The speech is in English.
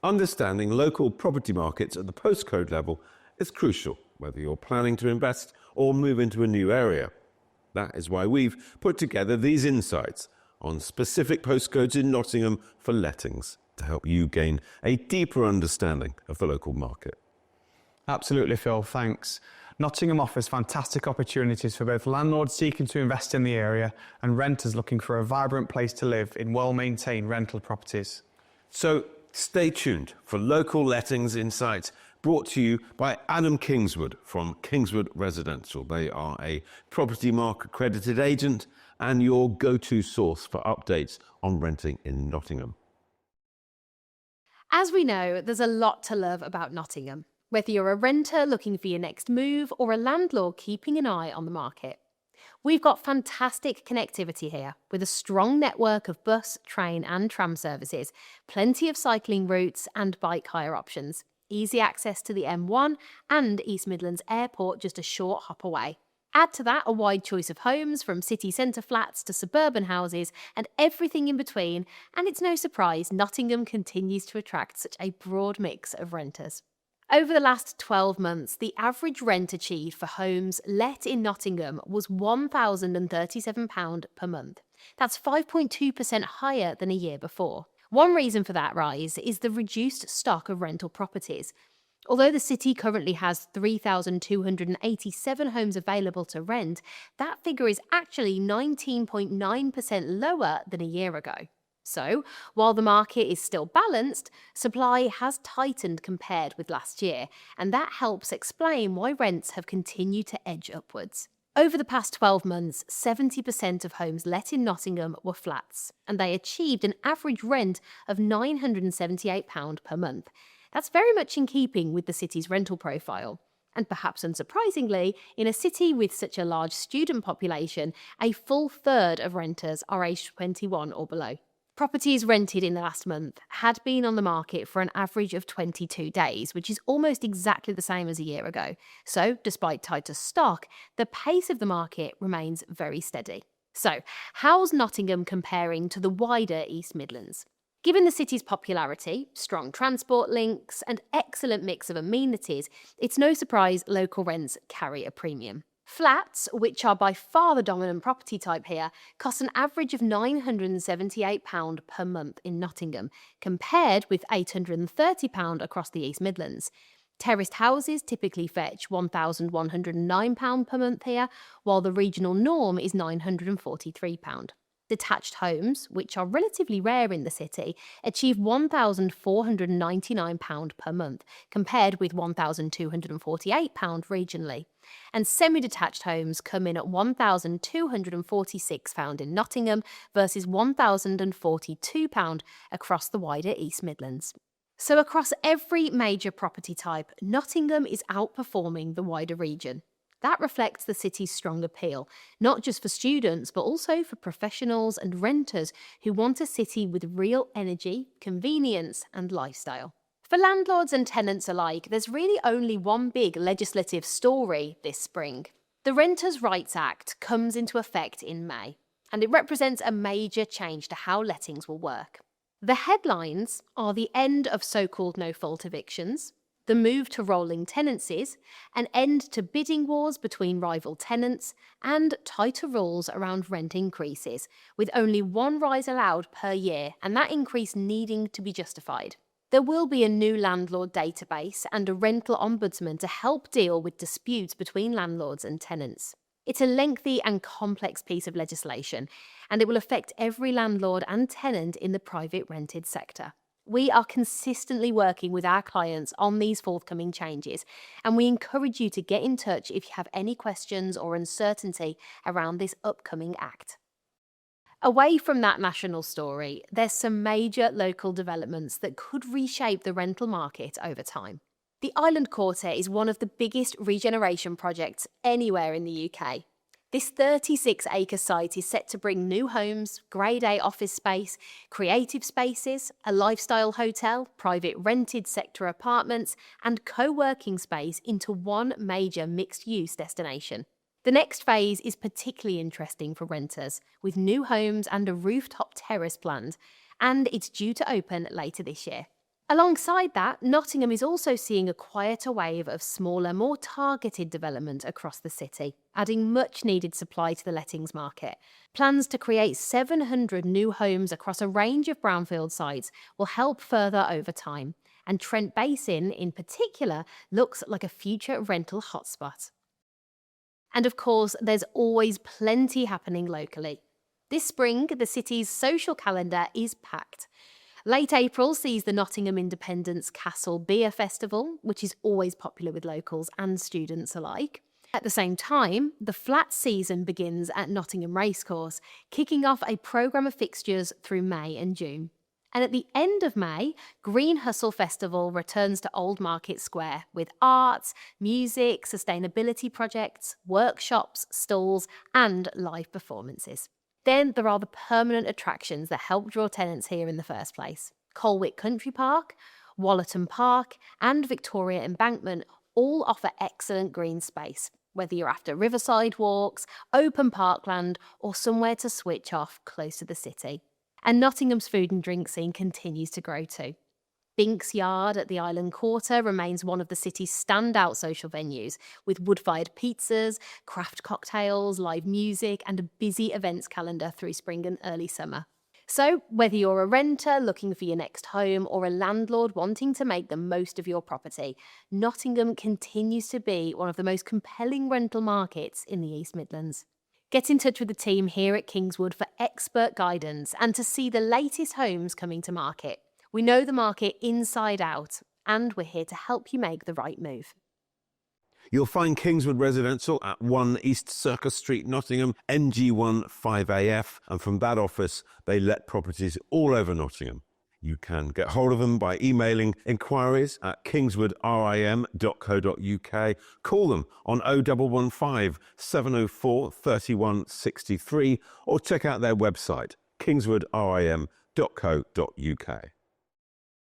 Understanding local property markets at the postcode level is crucial, whether you're planning to invest or move into a new area. That is why we've put together these insights on specific postcodes in Nottingham for lettings to help you gain a deeper understanding of the local market. Absolutely, Phil, thanks. Nottingham offers fantastic opportunities for both landlords seeking to invest in the area and renters looking for a vibrant place to live in well-maintained rental properties. So stay tuned for local lettings insights brought to you by Adam Kingswood from Kingswood Residential. They are a Property Mark accredited agent and your go-to source for updates on renting in Nottingham. As we know, there's a lot to love about Nottingham, whether you're a renter looking for your next move or a landlord keeping an eye on the market. We've got fantastic connectivity here, with a strong network of bus, train and tram services, plenty of cycling routes and bike hire options, easy access to the M1 and East Midlands Airport just a short hop away. Add to that a wide choice of homes from city centre flats to suburban houses and everything in between, and it's no surprise Nottingham continues to attract such a broad mix of renters. Over the last 12 months, the average rent achieved for homes let in Nottingham was £1,037 per month. That's 5.2% higher than a year before. One reason for that rise is the reduced stock of rental properties. Although the city currently has 3,287 homes available to rent, that figure is actually 19.9% lower than a year ago. So, while the market is still balanced, supply has tightened compared with last year, and that helps explain why rents have continued to edge upwards. Over the past 12 months, 70% of homes let in Nottingham were flats, and they achieved an average rent of £978 per month. That's very much in keeping with the city's rental profile. And perhaps unsurprisingly, in a city with such a large student population, a full third of renters are aged 21 or below. Properties rented in the last month had been on the market for an average of 22 days, which is almost exactly the same as a year ago. So, despite tighter stock, the pace of the market remains very steady. So, how's Nottingham comparing to the wider East Midlands? Given the city's popularity, strong transport links, and excellent mix of amenities, it's no surprise local rents carry a premium. Flats, which are by far the dominant property type here, cost an average of £978 per month in Nottingham, compared with £830 across the East Midlands. Terraced houses typically fetch £1,109 per month here, while the regional norm is £943. Detached homes, which are relatively rare in the city, achieve £1,499 per month, compared with £1,248 regionally. And semi-detached homes come in at £1,246 in Nottingham versus £1,042 across the wider East Midlands. So across every major property type, Nottingham is outperforming the wider region. That reflects the city's strong appeal, not just for students, but also for professionals and renters who want a city with real energy, convenience, and lifestyle. For landlords and tenants alike, there's really only one big legislative story this spring. The Renters' Rights Act comes into effect in May, and it represents a major change to how lettings will work. The headlines are the end of so-called no-fault evictions, the move to rolling tenancies, an end to bidding wars between rival tenants, and tighter rules around rent increases, with only one rise allowed per year, and that increase needing to be justified. There will be a new landlord database and a rental ombudsman to help deal with disputes between landlords and tenants. It's a lengthy and complex piece of legislation, and it will affect every landlord and tenant in the private rented sector. We are consistently working with our clients on these forthcoming changes, and we encourage you to get in touch if you have any questions or uncertainty around this upcoming act. Away from that national story, there's some major local developments that could reshape the rental market over time. The Island Quarter is one of the biggest regeneration projects anywhere in the UK. This 36-acre site is set to bring new homes, Grade A office space, creative spaces, a lifestyle hotel, private rented sector apartments, and co-working space into one major mixed-use destination. The next phase is particularly interesting for renters, with new homes and a rooftop terrace planned, and it's due to open later this year. Alongside that, Nottingham is also seeing a quieter wave of smaller, more targeted development across the city, adding much needed supply to the lettings market. Plans to create 700 new homes across a range of brownfield sites will help further over time, and Trent Basin in particular looks like a future rental hotspot. And of course, there's always plenty happening locally. This spring, the city's social calendar is packed. Late April sees the Nottingham Independence Castle Beer Festival, which is always popular with locals and students alike. At the same time, the flat season begins at Nottingham Racecourse, kicking off a programme of fixtures through May and June. And at the end of May, Green Hustle Festival returns to Old Market Square with arts, music, sustainability projects, workshops, stalls, and live performances. Then there are the permanent attractions that help draw tenants here in the first place. Colwick Country Park, Wallerton Park, and Victoria Embankment all offer excellent green space, whether you're after riverside walks, open parkland, or somewhere to switch off close to the city. And Nottingham's food and drink scene continues to grow too. Bink's Yard at the Island Quarter remains one of the city's standout social venues, with wood-fired pizzas, craft cocktails, live music, and a busy events calendar through spring and early summer. So, whether you're a renter looking for your next home or a landlord wanting to make the most of your property, Nottingham continues to be one of the most compelling rental markets in the East Midlands. Get in touch with the team here at Kingswood for expert guidance and to see the latest homes coming to market. We know the market inside out, and we're here to help you make the right move. You'll find Kingswood Residential at 1 East Circus Street, Nottingham, NG1 5AF, and from that office, they let properties all over Nottingham. You can get hold of them by emailing inquiries at kingswoodrim.co.uk, call them on 0115 704 3163, or check out their website, kingswoodrim.co.uk.